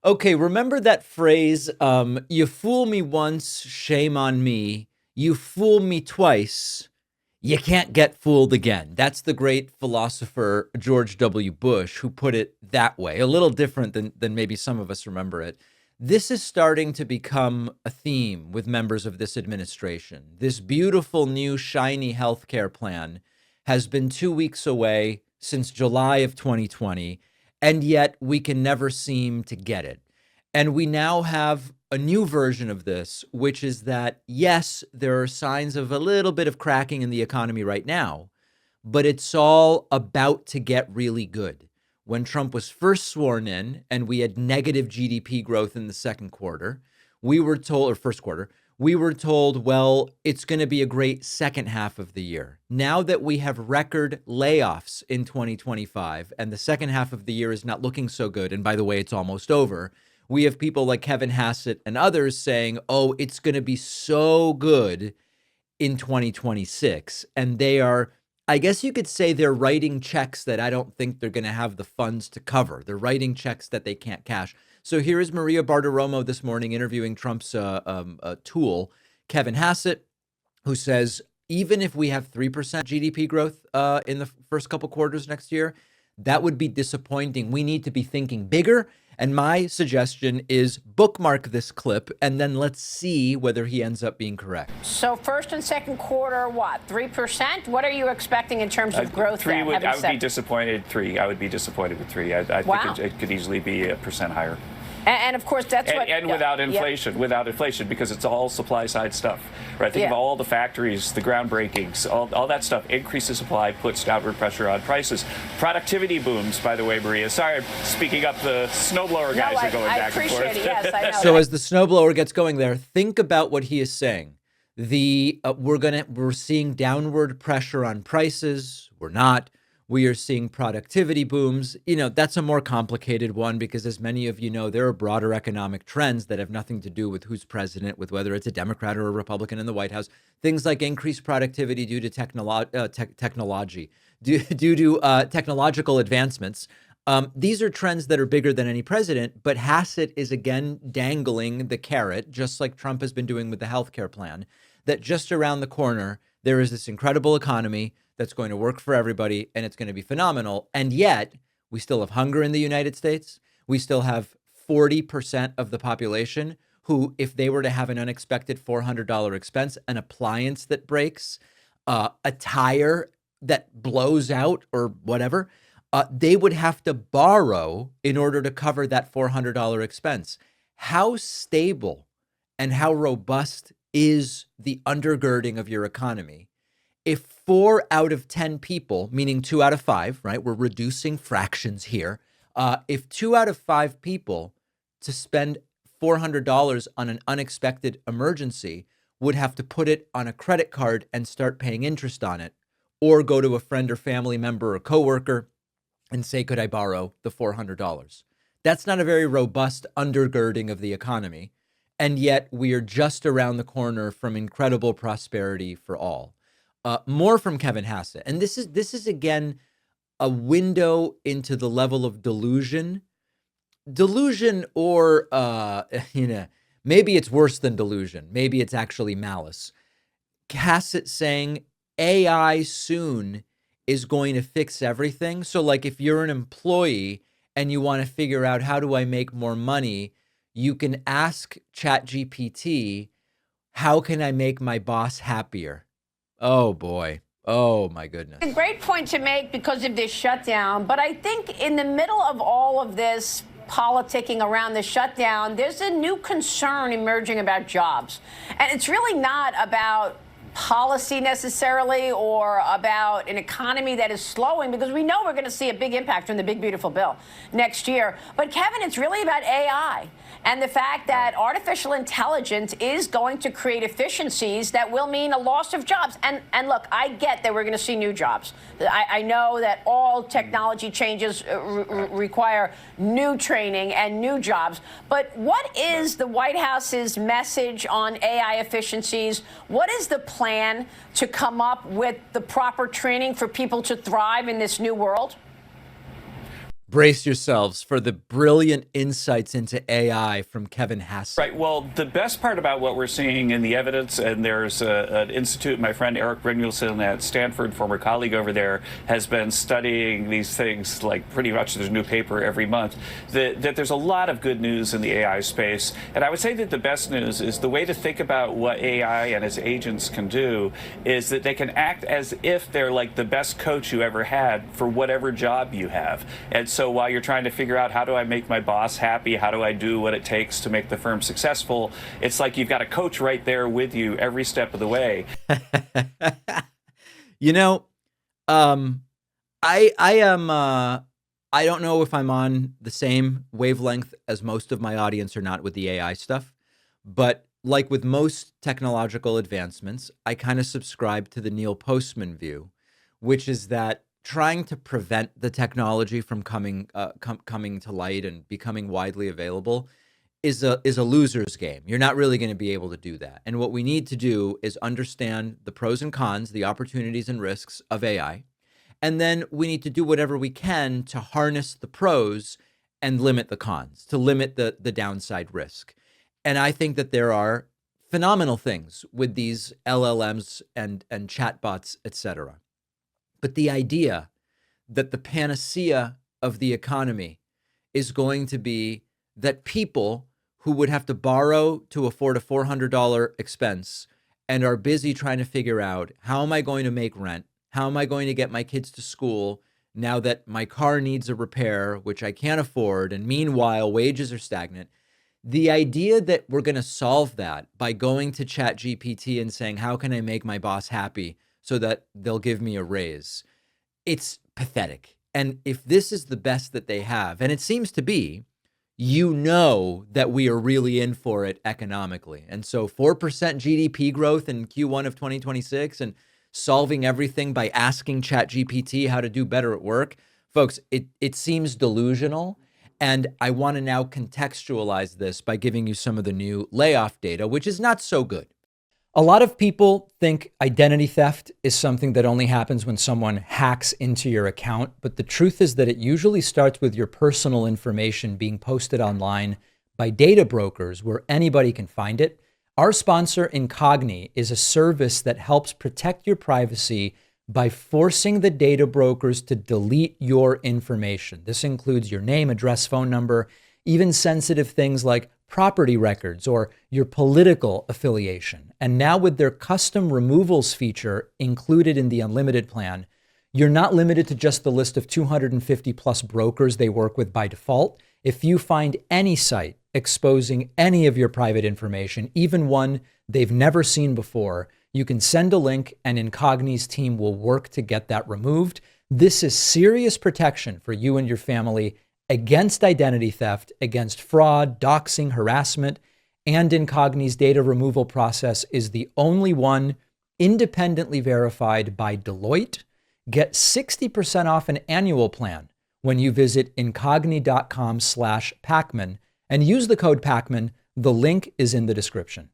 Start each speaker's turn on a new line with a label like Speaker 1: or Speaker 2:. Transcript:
Speaker 1: Okay, remember that phrase, you fool me once, shame on me. You fool me twice, you can't get fooled again. That's the great philosopher George W. Bush who put it that way, a little different than maybe some of us remember it. This is starting to become a theme with members of this administration. This beautiful new shiny healthcare plan has been 2 weeks away since July of 2020, and yet we can never seem to get it. And we now have a new version of this, which is that, yes, there are signs of a little bit of cracking in the economy right now, but it's all about to get really good. When Trump was first sworn in and we had negative GDP growth in the second quarter, we were told, or first quarter, we were told, well, it's going to be a great second half of the year. Now that we have record layoffs in 2025 and the second half of the year is not looking so good, and by the way, it's almost over, we have people like Kevin Hassett and others saying, oh, it's going to be so good in 2026. And they are, I guess you could say they're writing checks that I don't think they're going to have the funds to cover. They're writing checks that they can't cash. So here is Maria Bartiromo this morning interviewing Trump's tool, Kevin Hassett, who says, even if we have 3% GDP growth in the first couple quarters next year, that would be disappointing. We need to be thinking bigger. And my suggestion is bookmark this clip and then let's see whether he ends up being correct.
Speaker 2: So first and second quarter, what, 3%? What are you expecting in terms of growth?
Speaker 3: I would be disappointed. I would be disappointed with 3. I think it could easily be 1% higher.
Speaker 2: And of course, that's what...
Speaker 3: And without inflation, because it's all supply side stuff, right? Think of all the factories, the groundbreakings, all that stuff increases supply, puts downward pressure on prices. Productivity booms, by the way, Maria. Sorry, I'm speaking up. The snowblower guys are going back and forth.
Speaker 2: I appreciate it, yes, I know.
Speaker 1: So as the snowblower gets going there, think about what he is saying. We're seeing downward pressure on prices. We're not. We are seeing productivity booms. You know, that's a more complicated one because, as many of you know, there are broader economic trends that have nothing to do with who's president, with whether it's a Democrat or a Republican in the White House. Things like increased productivity due to technology, due to technological advancements. These are trends that are bigger than any president, but Hassett is again dangling the carrot, just like Trump has been doing with the healthcare plan, that just around the corner, there is this incredible economy that's going to work for everybody, and it's going to be phenomenal. And yet, we still have hunger in the United States. We still have 40% of the population who, if they were to have an unexpected $400 expense, an appliance that breaks, a tire that blows out or whatever, they would have to borrow in order to cover that $400 expense. How stable and how robust is the undergirding of your economy if 4 out of 10 people, meaning 2 out of 5, right? We're reducing fractions here. If 2 out of 5 people to spend $400 on an unexpected emergency would have to put it on a credit card and start paying interest on it, or go to a friend or family member or coworker and say, could I borrow the $400? That's not a very robust undergirding of the economy. And yet we are just around the corner from incredible prosperity for all. More from Kevin Hassett. And this is again, a window into the level of delusion, or, maybe it's worse than delusion. Maybe it's actually malice. Hassett saying AI soon is going to fix everything. So like if you're an employee and you want to figure out how do I make more money, you can ask ChatGPT, how can I make my boss happier? Oh, boy. Oh, my goodness.
Speaker 2: A great point to make because of this shutdown. But I think in the middle of all of this politicking around the shutdown, there's a new concern emerging about jobs. And it's really not about policy necessarily or about an economy that is slowing, because we know we're going to see a big impact from the big, beautiful bill next year. But Kevin, it's really about AI and the fact that artificial intelligence is going to create efficiencies that will mean a loss of jobs. And look, I get that we're going to see new jobs. I know that all technology changes require new training and new jobs. But what is the White House's message on AI efficiencies? What is the plan to come up with the proper training for people to thrive in this new world?
Speaker 1: brace yourselves for the brilliant insights into AI from Kevin Hassett.
Speaker 3: Right. Well, the best part about what we're seeing in the evidence, and there's an institute, my friend Eric Brynjolfsson at Stanford, former colleague over there, has been studying these things like pretty much there's a new paper every month, that there's a lot of good news in the AI space. And I would say that the best news is the way to think about what AI and its agents can do is that they can act as if they're like the best coach you ever had for whatever job you have. And so while you're trying to figure out how do I make my boss happy, how do I do what it takes to make the firm successful, it's like you've got a coach right there with you every step of the way.
Speaker 1: You know, I am I don't know if I'm on the same wavelength as most of my audience or not with the AI stuff, but like with most technological advancements, I kind of subscribe to the Neil Postman view, which is that trying to prevent the technology from coming to light and becoming widely available is a loser's game. You're not really going to be able to do that. And what we need to do is understand the pros and cons, the opportunities and risks of AI. And then we need to do whatever we can to harness the pros and limit the cons, to limit the downside risk. And I think that there are phenomenal things with these LLMs and chatbots, et cetera. But the idea that the panacea of the economy is going to be that people who would have to borrow to afford a $400 expense and are busy trying to figure out, how am I going to make rent? How am I going to get my kids to school now that my car needs a repair, which I can't afford, and meanwhile, wages are stagnant? The idea that we're going to solve that by going to ChatGPT and saying, how can I make my boss happy so that they'll give me a raise? It's pathetic. And if this is the best that they have, and it seems to be, you know that we are really in for it economically. And so 4% GDP growth in Q1 of 2026 and solving everything by asking ChatGPT how to do better at work. Folks, it seems delusional. And I want to now contextualize this by giving you some of the new layoff data, which is not so good. A lot of people think identity theft is something that only happens when someone hacks into your account. But the truth is that it usually starts with your personal information being posted online by data brokers where anybody can find it. Our sponsor, Incogni, is a service that helps protect your privacy by forcing the data brokers to delete your information. This includes your name, address, phone number, even sensitive things like property records or your political affiliation. And now with their custom removals feature included in the unlimited plan, you're not limited to just the list of 250 plus brokers they work with by default. If you find any site exposing any of your private information, even one they've never seen before, you can send a link and Incogni's team will work to get that removed. This is serious protection for you and your family against identity theft, against fraud, doxing, harassment, and Incogni's data removal process is the only one independently verified by Deloitte. Get 60% off an annual plan when you visit incogni.com/Pakman and use the code Pakman. The link is in the description.